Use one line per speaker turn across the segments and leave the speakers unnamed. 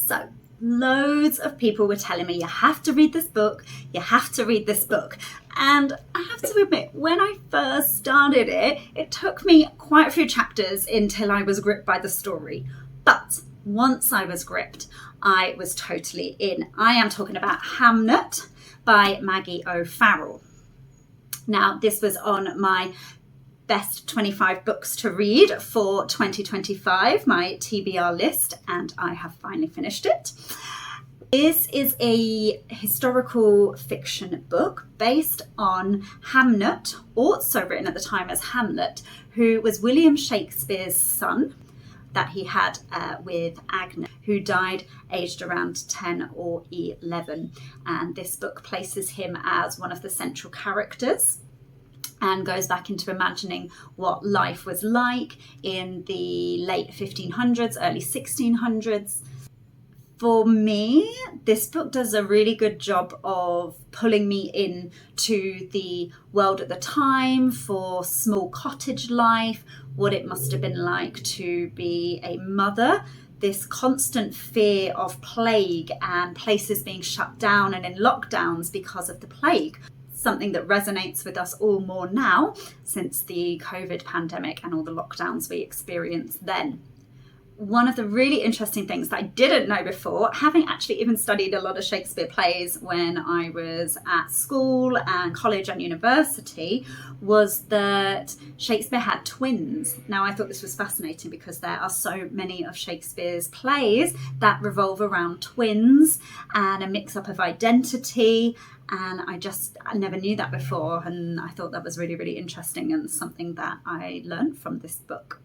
So loads of people were telling me, you have to read this book, you have to read this book. And I have to admit, when I first started it, it took me quite a few chapters until I was gripped by the story. But once I was gripped, I was totally in. I am talking about Hamnet by Maggie O'Farrell. Now, this was on my best 25 books to read for 2025, my TBR list, and I have finally finished it. This is a historical fiction book based on Hamnet, also written at the time as Hamlet, who was William Shakespeare's son that he had with Agnes, who died aged around 10 or 11. And this book places him as one of the central characters and goes back into imagining what life was like in the late 1500s, early 1600s. For me, this book does a really good job of pulling me into the world at the time for small cottage life, what it must have been like to be a mother, this constant fear of plague and places being shut down and in lockdowns because of the plague. Something that resonates with us all more now since the COVID pandemic and all the lockdowns we experienced then. One of the really interesting things that I didn't know before, having actually even studied a lot of Shakespeare plays when I was at school and college and university, was that Shakespeare had twins. Now, I thought this was fascinating because there are so many of Shakespeare's plays that revolve around twins and a mix-up of identity. And I never knew that before. And I thought that was really, really interesting and something that I learned from this book.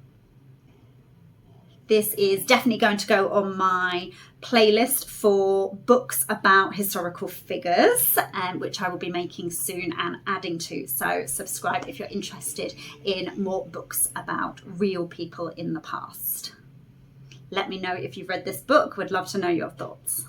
This is definitely going to go on my playlist for books about historical figures, which I will be making soon and adding to. So subscribe if you're interested in more books about real people in the past. Let me know if you've read this book. Would love to know your thoughts.